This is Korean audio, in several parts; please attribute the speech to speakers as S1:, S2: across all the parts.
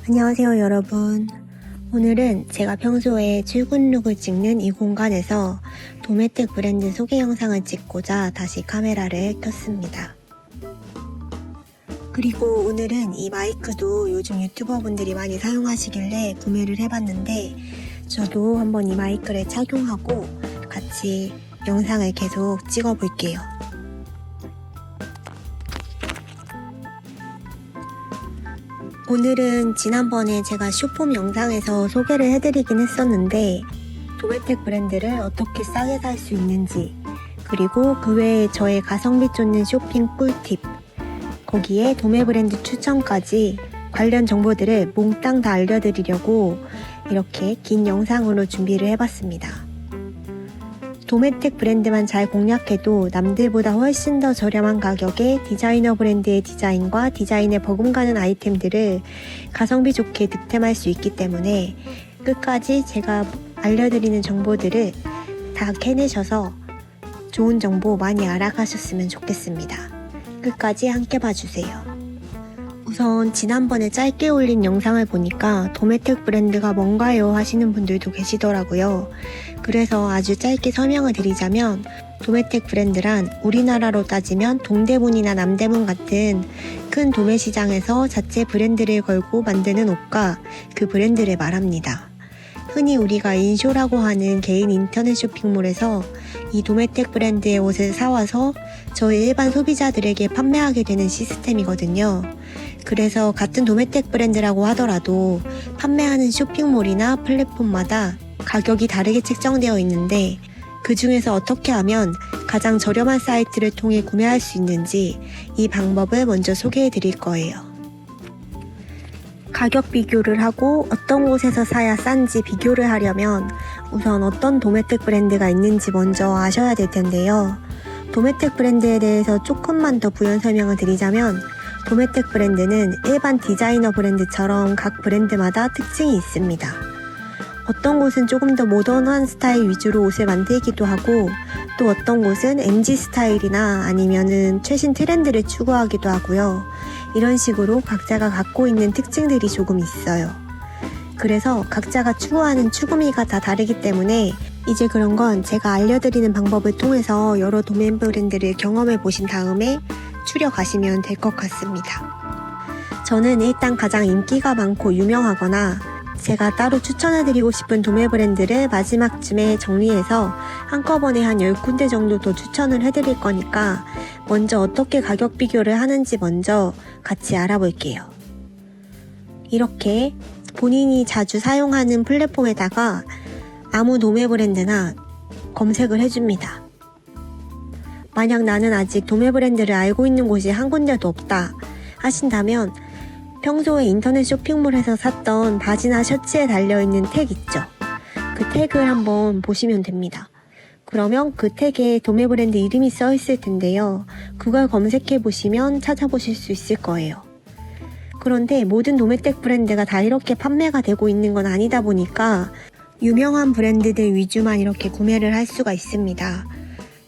S1: 안녕하세요 여러분. 오늘은 제가 평소에 출근 룩을 찍는 이 공간에서 도메텍 브랜드 소개 영상을 찍고자 다시 카메라를 켰습니다. 그리고 오늘은 이 마이크도 요즘 유튜버 분들이 많이 사용하시길래 구매를 해봤는데 저도 한번 이 마이크를 착용하고 같이 영상을 계속 찍어 볼게요. 오늘은 지난번에 제가 쇼폼 영상에서 소개를 해드리긴 했었는데 도메텍 브랜드를 어떻게 싸게 살 수 있는지, 그리고 그 외에 저의 가성비 쫓는 쇼핑 꿀팁, 거기에 도메 브랜드 추천까지 관련 정보들을 몽땅 다 알려드리려고 이렇게 긴 영상으로 준비를 해봤습니다. 도메텍 브랜드만 잘 공략해도 남들보다 훨씬 더 저렴한 가격에 디자이너 브랜드의 디자인과 디자인에 버금가는 아이템들을 가성비 좋게 득템할 수 있기 때문에 끝까지 제가 알려드리는 정보들을 다 캐내셔서 좋은 정보 많이 알아가셨으면 좋겠습니다. 끝까지 함께 봐주세요. 우선 지난번에 짧게 올린 영상을 보니까 도메텍 브랜드가 뭔가요? 하시는 분들도 계시더라고요. 그래서 아주 짧게 설명을 드리자면 도메텍 브랜드란 우리나라로 따지면 동대문이나 남대문 같은 큰 도매 시장에서 자체 브랜드를 걸고 만드는 옷과 그 브랜드를 말합니다. 흔히 우리가 인쇼라고 하는 개인 인터넷 쇼핑몰에서 이 도메텍 브랜드의 옷을 사와서 저희 일반 소비자들에게 판매하게 되는 시스템이거든요. 그래서 같은 도메텍 브랜드라고 하더라도 판매하는 쇼핑몰이나 플랫폼마다 가격이 다르게 책정되어 있는데 그 중에서 어떻게 하면 가장 저렴한 사이트를 통해 구매할 수 있는지 이 방법을 먼저 소개해 드릴 거예요. 가격 비교를 하고 어떤 곳에서 사야 싼지 비교를 하려면 우선 어떤 도메텍 브랜드가 있는지 먼저 아셔야 될 텐데요. 도메텍 브랜드에 대해서 조금만 더 부연 설명을 드리자면 도메텍 브랜드는 일반 디자이너 브랜드처럼 각 브랜드마다 특징이 있습니다. 어떤 곳은 조금 더 모던한 스타일 위주로 옷을 만들기도 하고 또 어떤 곳은 MG 스타일이나 아니면은 최신 트렌드를 추구하기도 하고요. 이런 식으로 각자가 갖고 있는 특징들이 조금 있어요. 그래서 각자가 추구하는 추구미가 다 다르기 때문에 이제 그런 건 제가 알려드리는 방법을 통해서 여러 도메 브랜드를 경험해 보신 다음에 추려가시면 될 것 같습니다. 저는 일단 가장 인기가 많고 유명하거나 제가 따로 추천해드리고 싶은 도메 브랜드를 마지막쯤에 정리해서 한꺼번에 한 10군데 정도 더 추천을 해드릴 거니까 먼저 어떻게 가격 비교를 하는지 먼저 같이 알아볼게요. 이렇게 본인이 자주 사용하는 플랫폼에다가 아무 도메 브랜드나 검색을 해줍니다. 만약 나는 아직 도메 브랜드를 알고 있는 곳이 한 군데도 없다 하신다면 평소에 인터넷 쇼핑몰에서 샀던 바지나 셔츠에 달려있는 택 있죠? 그 택을 한번 보시면 됩니다. 그러면 그 택에 도메 브랜드 이름이 써 있을 텐데요. 그걸 검색해 보시면 찾아보실 수 있을 거예요. 그런데 모든 도메텍 브랜드가 다 이렇게 판매가 되고 있는 건 아니다 보니까 유명한 브랜드들 위주만 이렇게 구매를 할 수가 있습니다.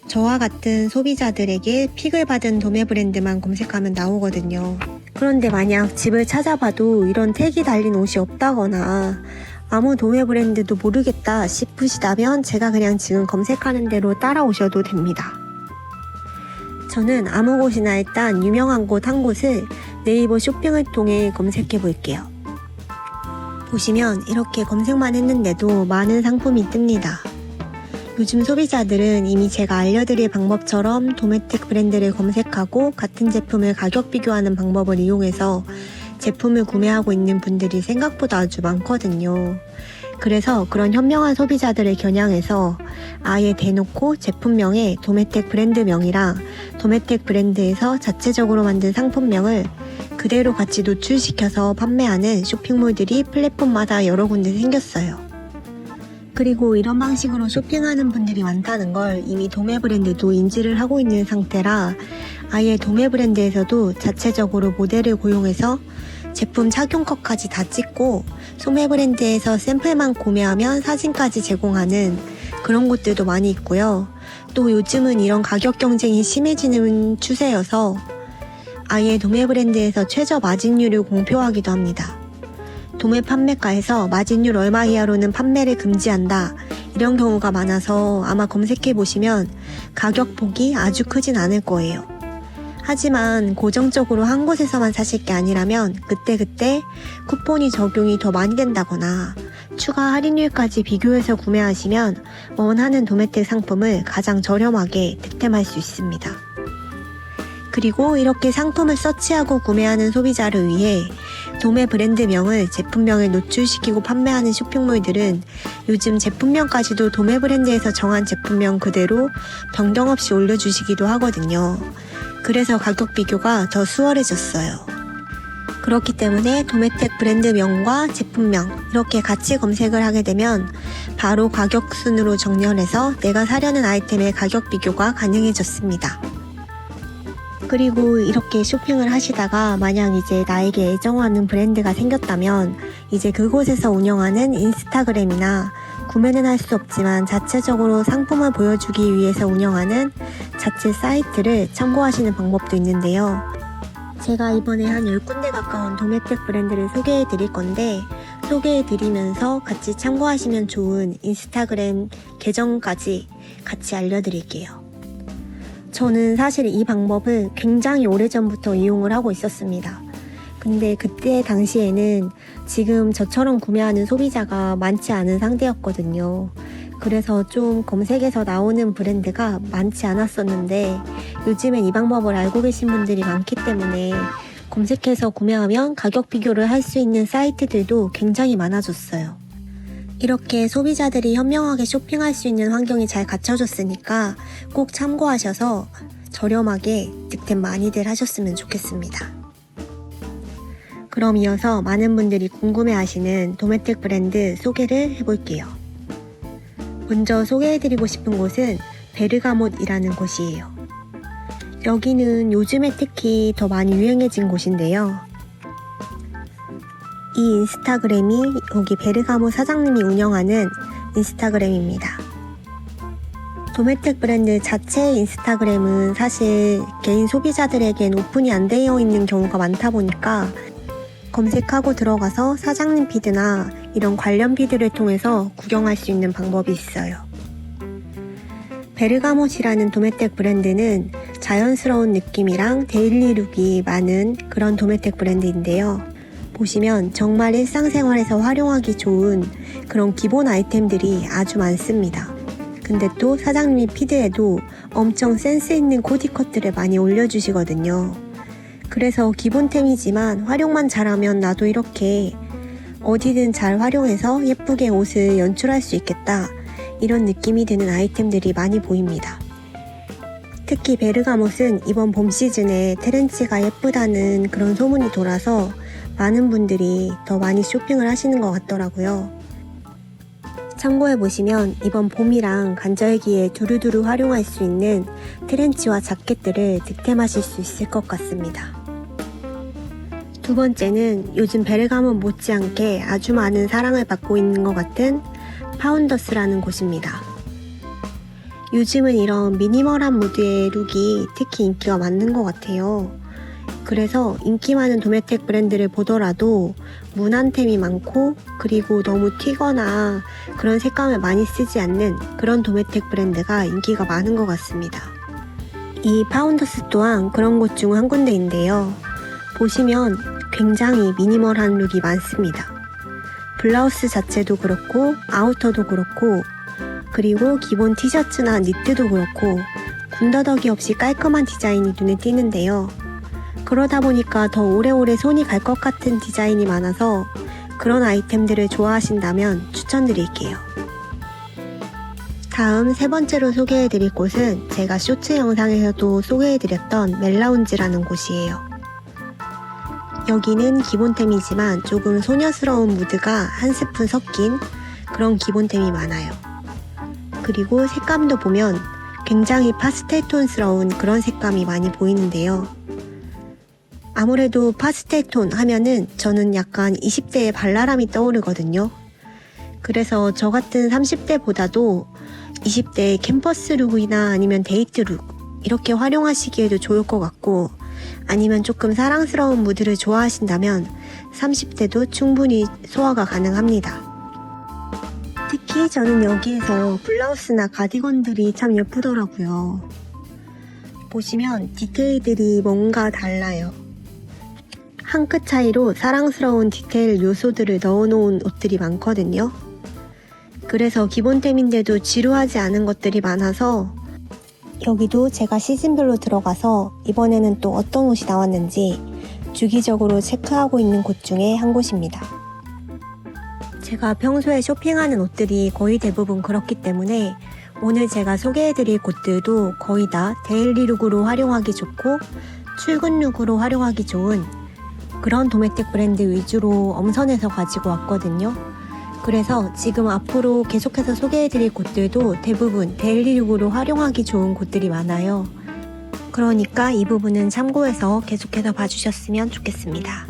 S1: 저와 같은 소비자들에게 픽을 받은 도메 브랜드만 검색하면 나오거든요. 그런데 만약 집을 찾아봐도 이런 택이 달린 옷이 없다거나 아무 도메 브랜드도 모르겠다 싶으시다면 제가 그냥 지금 검색하는 대로 따라오셔도 됩니다. 저는 아무 곳이나 일단 유명한 곳 한 곳을 네이버 쇼핑을 통해 검색해 볼게요. 보시면 이렇게 검색만 했는데도 많은 상품이 뜹니다. 요즘 소비자들은 이미 제가 알려드릴 방법처럼 도메텍 브랜드를 검색하고 같은 제품을 가격 비교하는 방법을 이용해서 제품을 구매하고 있는 분들이 생각보다 아주 많거든요. 그래서 그런 현명한 소비자들을 겨냥해서 아예 대놓고 제품명에 도메텍 브랜드명이랑 도메텍 브랜드에서 자체적으로 만든 상품명을 그대로 같이 노출시켜서 판매하는 쇼핑몰들이 플랫폼마다 여러 군데 생겼어요. 그리고 이런 방식으로 쇼핑하는 분들이 많다는 걸 이미 도메 브랜드도 인지를 하고 있는 상태라 아예 도메 브랜드에서도 자체적으로 모델을 고용해서 제품 착용컷까지 다 찍고 소매 브랜드에서 샘플만 구매하면 사진까지 제공하는 그런 곳들도 많이 있고요. 또 요즘은 이런 가격 경쟁이 심해지는 추세여서 아예 도메 브랜드에서 최저 마진율을 공표하기도 합니다. 도매 판매가에서 마진율 얼마 이하로는 판매를 금지한다. 이런 경우가 많아서 아마 검색해보시면 가격폭이 아주 크진 않을 거예요. 하지만 고정적으로 한 곳에서만 사실 게 아니라면 그때그때 쿠폰이 적용이 더 많이 된다거나 추가 할인율까지 비교해서 구매하시면 원하는 도매택 상품을 가장 저렴하게 득템할 수 있습니다. 그리고 이렇게 상품을 서치하고 구매하는 소비자를 위해 도매 브랜드명을 제품명에 노출시키고 판매하는 쇼핑몰들은 요즘 제품명까지도 도매 브랜드에서 정한 제품명 그대로 변경 없이 올려주시기도 하거든요. 그래서 가격 비교가 더 수월해졌어요. 그렇기 때문에 도매택 브랜드명과 제품명 이렇게 같이 검색을 하게 되면 바로 가격 순으로 정렬해서 내가 사려는 아이템의 가격 비교가 가능해졌습니다. 그리고 이렇게 쇼핑을 하시다가 만약 이제 나에게 애정하는 브랜드가 생겼다면 이제 그곳에서 운영하는 인스타그램이나 구매는 할 수 없지만 자체적으로 상품을 보여주기 위해서 운영하는 자체 사이트를 참고하시는 방법도 있는데요. 제가 이번에 한 10군데 가까운 도매택 브랜드를 소개해 드릴 건데 소개해 드리면서 같이 참고하시면 좋은 인스타그램 계정까지 같이 알려드릴게요. 저는 사실 이 방법을 굉장히 오래전부터 이용을 하고 있었습니다. 근데 그때 당시에는 지금 저처럼 구매하는 소비자가 많지 않은 상태였거든요. 그래서 좀 검색에서 나오는 브랜드가 많지 않았었는데 요즘엔 이 방법을 알고 계신 분들이 많기 때문에 검색해서 구매하면 가격 비교를 할 수 있는 사이트들도 굉장히 많아졌어요. 이렇게 소비자들이 현명하게 쇼핑할 수 있는 환경이 잘 갖춰졌으니까 꼭 참고하셔서 저렴하게 득템 많이들 하셨으면 좋겠습니다. 그럼 이어서 많은 분들이 궁금해하시는 도매택 브랜드 소개를 해볼게요. 먼저 소개해드리고 싶은 곳은 베르가못이라는 곳이에요. 여기는 요즘에 특히 더 많이 유행해진 곳인데요. 이 인스타그램이 여기 베르가못 사장님이 운영하는 인스타그램입니다. 도매택 브랜드 자체의 인스타그램은 사실 개인 소비자들에겐 오픈이 안 되어 있는 경우가 많다 보니까 검색하고 들어가서 사장님 피드나 이런 관련 피드를 통해서 구경할 수 있는 방법이 있어요. 베르가못이라는 도매택 브랜드는 자연스러운 느낌이랑 데일리룩이 많은 그런 도매택 브랜드인데요. 보시면 정말 일상생활에서 활용하기 좋은 그런 기본 아이템들이 아주 많습니다. 근데 또 사장님 피드에도 엄청 센스 있는 코디컷들을 많이 올려주시거든요. 그래서 기본템이지만 활용만 잘하면 나도 이렇게 어디든 잘 활용해서 예쁘게 옷을 연출할 수 있겠다. 이런 느낌이 드는 아이템들이 많이 보입니다. 특히 베르가못은 이번 봄 시즌에 트렌치가 예쁘다는 그런 소문이 돌아서 많은 분들이 더 많이 쇼핑을 하시는 것 같더라고요. 참고해보시면 이번 봄이랑 간절기에 두루두루 활용할 수 있는 트렌치와 자켓들을 득템하실 수 있을 것 같습니다. 두 번째는 요즘 베르가못 못지않게 아주 많은 사랑을 받고 있는 것 같은 파운더스라는 곳입니다. 요즘은 이런 미니멀한 무드의 룩이 특히 인기가 많은 것 같아요. 그래서 인기 많은 도매택 브랜드를 보더라도 무난템이 많고 그리고 너무 튀거나 그런 색감을 많이 쓰지 않는 그런 도매택 브랜드가 인기가 많은 것 같습니다. 이 파운더스 또한 그런 곳 중 한 군데인데요. 보시면 굉장히 미니멀한 룩이 많습니다. 블라우스 자체도 그렇고 아우터도 그렇고 그리고 기본 티셔츠나 니트도 그렇고 군더더기 없이 깔끔한 디자인이 눈에 띄는데요. 그러다 보니까 더 오래오래 손이 갈 것 같은 디자인이 많아서 그런 아이템들을 좋아하신다면 추천드릴게요. 다음 세 번째로 소개해드릴 곳은 제가 쇼츠 영상에서도 소개해드렸던 멜라운지라는 곳이에요. 여기는 기본템이지만 조금 소녀스러운 무드가 한 스푼 섞인 그런 기본템이 많아요. 그리고 색감도 보면 굉장히 파스텔 톤스러운 그런 색감이 많이 보이는데요. 아무래도 파스텔 톤 하면은 저는 약간 20대의 발랄함이 떠오르거든요. 그래서 저 같은 30대보다도 20대의 캠퍼스 룩이나 아니면 데이트 룩 이렇게 활용하시기에도 좋을 것 같고 아니면 조금 사랑스러운 무드를 좋아하신다면 30대도 충분히 소화가 가능합니다. 특히 저는 여기에서 블라우스나 가디건들이 참 예쁘더라고요. 보시면 디테일들이 뭔가 달라요. 한 끗 차이로 사랑스러운 디테일 요소들을 넣어놓은 옷들이 많거든요. 그래서 기본템인데도 지루하지 않은 것들이 많아서 여기도 제가 시즌별로 들어가서 이번에는 또 어떤 옷이 나왔는지 주기적으로 체크하고 있는 곳 중에 한 곳입니다. 제가 평소에 쇼핑하는 옷들이 거의 대부분 그렇기 때문에 오늘 제가 소개해드릴 곳들도 거의 다 데일리룩으로 활용하기 좋고 출근룩으로 활용하기 좋은 그런 도메틱 브랜드 위주로 엄선해서 가지고 왔거든요. 그래서 지금 앞으로 계속해서 소개해드릴 곳들도 대부분 데일리룩으로 활용하기 좋은 곳들이 많아요. 그러니까 이 부분은 참고해서 계속해서 봐주셨으면 좋겠습니다.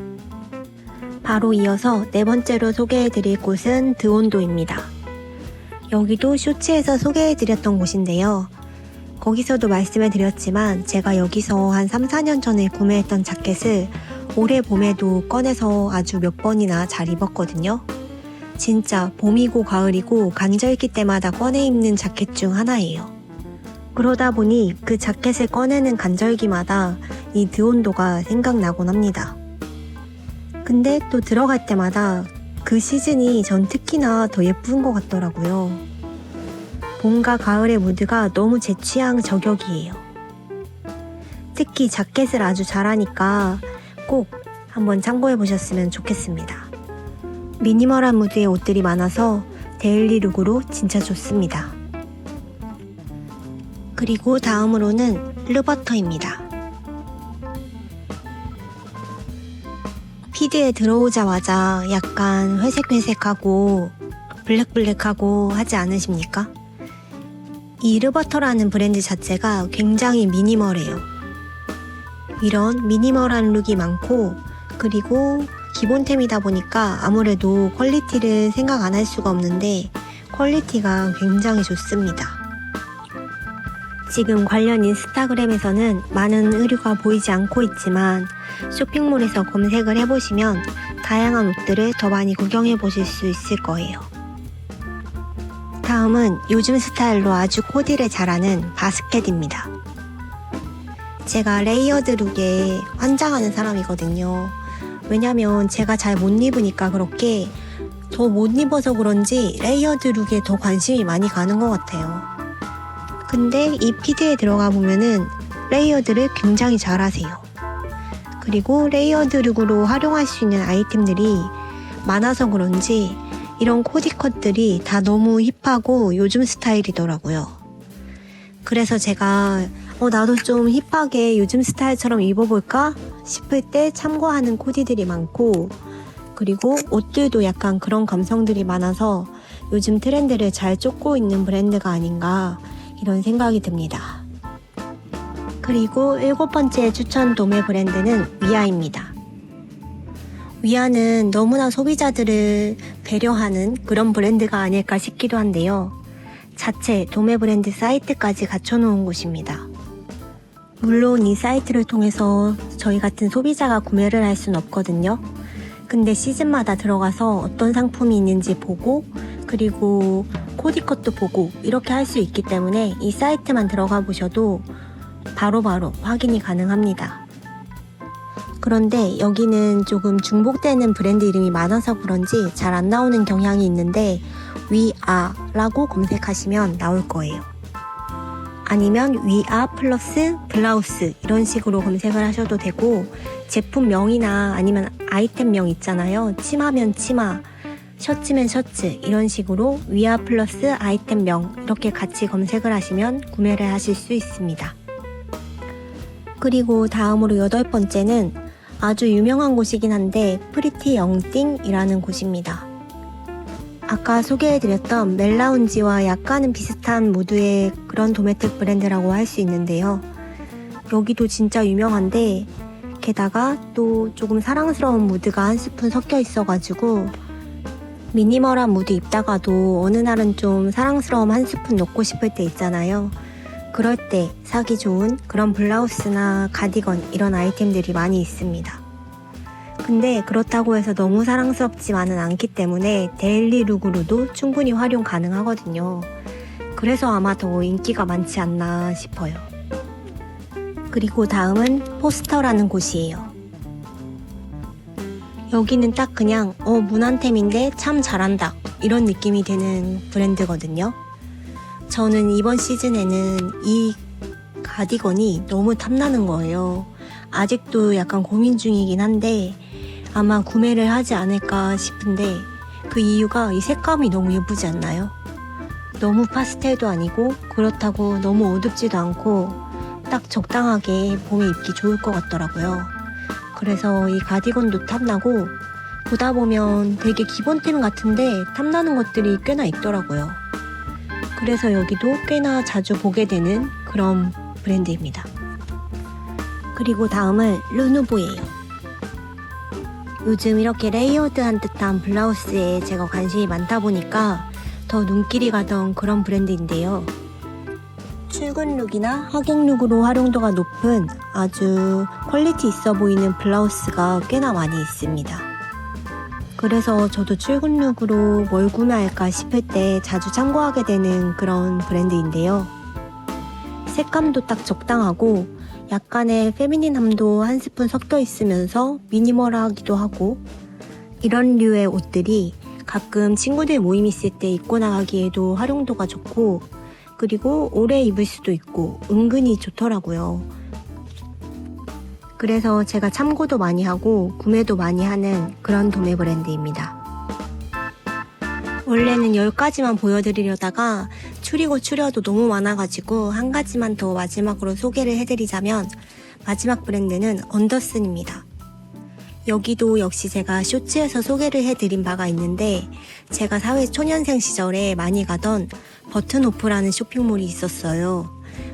S1: 바로 이어서 네 번째로 소개해드릴 곳은 드온도입니다. 여기도 쇼츠에서 소개해드렸던 곳인데요. 거기서도 말씀을 드렸지만 제가 여기서 한 3, 4년 전에 구매했던 자켓을 올해 봄에도 꺼내서 아주 몇 번이나 잘 입었거든요. 진짜 봄이고 가을이고 간절기 때마다 꺼내 입는 자켓 중 하나예요. 그러다 보니 그 자켓을 꺼내는 간절기마다 이 드온도가 생각나곤 합니다. 근데 또 들어갈 때마다 그 시즌이 전 특히나 더 예쁜 것 같더라고요. 봄과 가을의 무드가 너무 제 취향 저격이에요. 특히 자켓을 아주 잘하니까 꼭 한번 참고해 보셨으면 좋겠습니다. 미니멀한 무드의 옷들이 많아서 데일리룩으로 진짜 좋습니다. 그리고 다음으로는 르버터입니다. 피드에 들어오자마자 약간 회색회색하고 블랙블랙하고 하지 않으십니까? 이 르버터라는 브랜드 자체가 굉장히 미니멀해요. 이런 미니멀한 룩이 많고 그리고 기본템이다 보니까 아무래도 퀄리티를 생각 안 할 수가 없는데 퀄리티가 굉장히 좋습니다. 지금 관련 인스타그램에서는 많은 의류가 보이지 않고 있지만 쇼핑몰에서 검색을 해보시면 다양한 옷들을 더 많이 구경해 보실 수 있을 거예요. 다음은 요즘 스타일로 아주 코디를 잘하는 바스켓입니다. 제가 레이어드 룩에 환장하는 사람이거든요. 왜냐면 제가 잘 못 입으니까 그렇게 더 못 입어서 그런지 레이어드 룩에 더 관심이 많이 가는 것 같아요. 근데 이 피드에 들어가 보면은 레이어드를 굉장히 잘 하세요. 그리고 레이어드 룩으로 활용할 수 있는 아이템들이 많아서 그런지 이런 코디컷들이 다 너무 힙하고 요즘 스타일이더라고요. 그래서 제가 나도 좀 힙하게 요즘 스타일처럼 입어볼까 싶을 때 참고하는 코디들이 많고 그리고 옷들도 약간 그런 감성들이 많아서 요즘 트렌드를 잘 쫓고 있는 브랜드가 아닌가 이런 생각이 듭니다. 그리고 7번째 추천 도매 브랜드는 위아입니다. 위아는 너무나 소비자들을 배려하는 그런 브랜드가 아닐까 싶기도 한데요. 자체 도매 브랜드 사이트까지 갖춰놓은 곳입니다. 물론 이 사이트를 통해서 저희 같은 소비자가 구매를 할 수는 없거든요. 근데 시즌마다 들어가서 어떤 상품이 있는지 보고 그리고 코디컷도 보고 이렇게 할 수 있기 때문에 이 사이트만 들어가 보셔도 바로바로 확인이 가능합니다. 그런데 여기는 조금 중복되는 브랜드 이름이 많아서 그런지 잘 안 나오는 경향이 있는데 위아라고 검색하시면 나올 거예요. 아니면 위아 플러스 블라우스 이런 식으로 검색을 하셔도 되고 제품명이나 아니면 아이템명 있잖아요. 치마면 치마, 셔츠면 셔츠 이런 식으로 위아 플러스 아이템명 이렇게 같이 검색을 하시면 구매를 하실 수 있습니다. 그리고 다음으로 8번째는 아주 유명한 곳이긴 한데 프리티 영띵이라는 곳입니다. 아까 소개해드렸던 멜라운지와 약간은 비슷한 무드의 그런 도메틱 브랜드라고 할 수 있는데요. 여기도 진짜 유명한데 게다가 또 조금 사랑스러운 무드가 한 스푼 섞여 있어가지고 미니멀한 무드 입다가도 어느 날은 좀 사랑스러움 한 스푼 넣고 싶을 때 있잖아요. 그럴 때 사기 좋은 그런 블라우스나 가디건 이런 아이템들이 많이 있습니다. 근데 그렇다고 해서 너무 사랑스럽지만은 않기 때문에 데일리 룩으로도 충분히 활용 가능하거든요. 그래서 아마 더 인기가 많지 않나 싶어요. 그리고 다음은 포스터라는 곳이에요. 여기는 딱 그냥 무난템인데 참 잘한다 이런 느낌이 드는 브랜드거든요. 저는 이번 시즌에는 이 가디건이 너무 탐나는 거예요. 아직도 약간 고민 중이긴 한데 아마 구매를 하지 않을까 싶은데 그 이유가 이 색감이 너무 예쁘지 않나요? 너무 파스텔도 아니고 그렇다고 너무 어둡지도 않고 딱 적당하게 봄에 입기 좋을 것 같더라고요. 그래서 이 가디건도 탐나고 보다 보면 되게 기본템 같은데 탐나는 것들이 꽤나 있더라고요. 그래서 여기도 꽤나 자주 보게 되는 그런 브랜드입니다. 그리고 다음은 르누보예요. 요즘 이렇게 레이어드한 듯한 블라우스에 제가 관심이 많다 보니까 더 눈길이 가던 그런 브랜드인데요. 출근 룩이나 하객 룩으로 활용도가 높은 아주 퀄리티 있어 보이는 블라우스가 꽤나 많이 있습니다. 그래서 저도 출근 룩으로 뭘 구매할까 싶을 때 자주 참고하게 되는 그런 브랜드인데요. 색감도 딱 적당하고 약간의 페미닌함도 한 스푼 섞여 있으면서 미니멀하기도 하고 이런 류의 옷들이 가끔 친구들 모임 있을 때 입고 나가기에도 활용도가 좋고 그리고 오래 입을 수도 있고 은근히 좋더라고요. 그래서 제가 참고도 많이 하고 구매도 많이 하는 그런 도매 브랜드입니다. 원래는 10가지만 보여드리려다가 추려도 너무 많아가지고 한 가지만 더 마지막으로 소개를 해드리자면 마지막 브랜드는 언더슨입니다. 여기도 역시 제가 쇼츠에서 소개를 해드린 바가 있는데 제가 사회 초년생 시절에 많이 가던 버튼오프라는 쇼핑몰이 있었어요.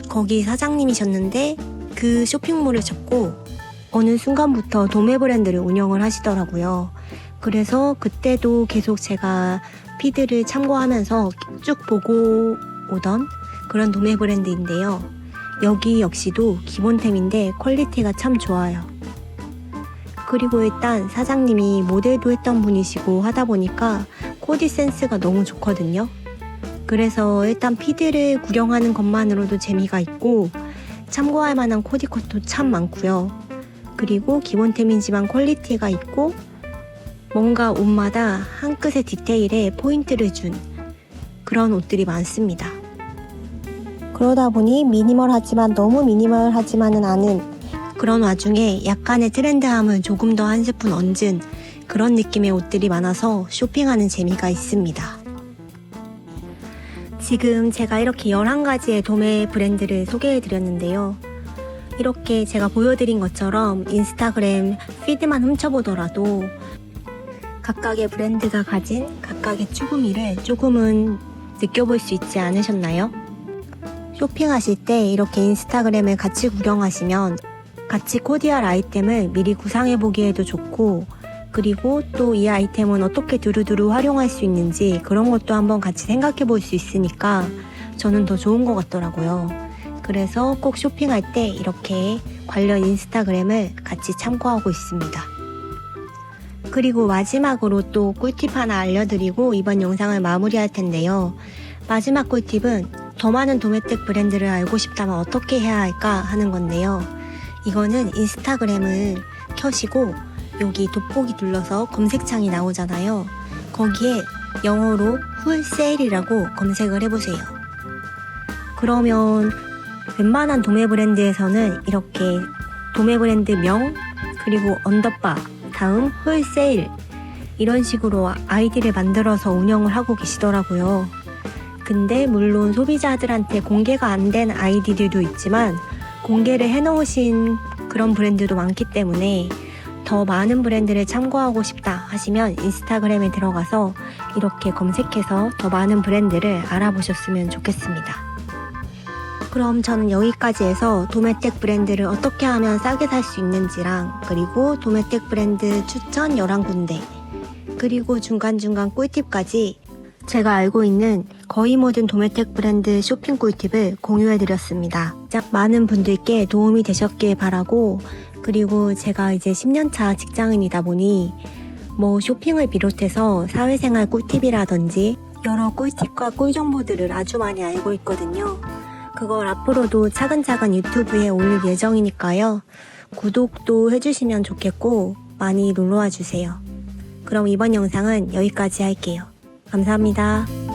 S1: 거기 사장님이셨는데 그 쇼핑몰을 접고 어느 순간부터 도매 브랜드를 운영을 하시더라고요. 그래서 그때도 계속 제가 피드를 참고하면서 쭉 보고 오던 그런 도매 브랜드인데요. 여기 역시도 기본템인데 퀄리티가 참 좋아요. 그리고 일단 사장님이 모델도 했던 분이시고 하다 보니까 코디 센스가 너무 좋거든요. 그래서 일단 피드를 구경하는 것만으로도 재미가 있고 참고할 만한 코디컷도 참 많고요. 그리고 기본템이지만 퀄리티가 있고 뭔가 옷마다 한 끗의 디테일에 포인트를 준 그런 옷들이 많습니다. 그러다 보니 미니멀하지만 너무 미니멀하지만은 않은 그런 와중에 약간의 트렌드함을 조금 더 한 스푼 얹은 그런 느낌의 옷들이 많아서 쇼핑하는 재미가 있습니다. 지금 제가 이렇게 11가지의 도매 브랜드를 소개해드렸는데요. 이렇게 제가 보여드린 것처럼 인스타그램 피드만 훔쳐보더라도 각각의 브랜드가 가진 각각의 추구미를 조금은 느껴볼 수 있지 않으셨나요? 쇼핑하실 때 이렇게 인스타그램을 같이 구경하시면 같이 코디할 아이템을 미리 구상해보기에도 좋고 그리고 또 이 아이템은 어떻게 두루두루 활용할 수 있는지 그런 것도 한번 같이 생각해볼 수 있으니까 저는 더 좋은 것 같더라고요. 그래서 꼭 쇼핑할 때 이렇게 관련 인스타그램을 같이 참고하고 있습니다. 그리고 마지막으로 또 꿀팁 하나 알려드리고 이번 영상을 마무리할 텐데요. 마지막 꿀팁은 더 많은 도매텍 브랜드를 알고 싶다면 어떻게 해야 할까 하는 건데요. 이거는 인스타그램을 켜시고 여기 돋보기 눌러서 검색창이 나오잖아요. 거기에 영어로 훌세일이라고 검색을 해보세요. 그러면 웬만한 도매 브랜드에서는 이렇게 도매 브랜드 명 그리고 언더바 다음 훌세일 이런 식으로 아이디를 만들어서 운영을 하고 계시더라고요. 근데 물론 소비자들한테 공개가 안 된 아이디들도 있지만 공개를 해놓으신 그런 브랜드도 많기 때문에 더 많은 브랜드를 참고하고 싶다 하시면 인스타그램에 들어가서 이렇게 검색해서 더 많은 브랜드를 알아보셨으면 좋겠습니다. 그럼 저는 여기까지 해서 도매텍 브랜드를 어떻게 하면 싸게 살 수 있는지랑 그리고 도매텍 브랜드 추천 11군데 그리고 중간중간 꿀팁까지 제가 알고 있는 거의 모든 도매텍 브랜드 쇼핑 꿀팁을 공유해드렸습니다. 많은 분들께 도움이 되셨길 바라고, 그리고 제가 이제 10년차 직장인이다 보니 뭐 쇼핑을 비롯해서 사회생활 꿀팁이라든지 여러 꿀팁과 꿀정보들을 아주 많이 알고 있거든요. 그걸 앞으로도 차근차근 유튜브에 올릴 예정이니까요. 구독도 해주시면 좋겠고 많이 놀러와 주세요. 그럼 이번 영상은 여기까지 할게요. 감사합니다.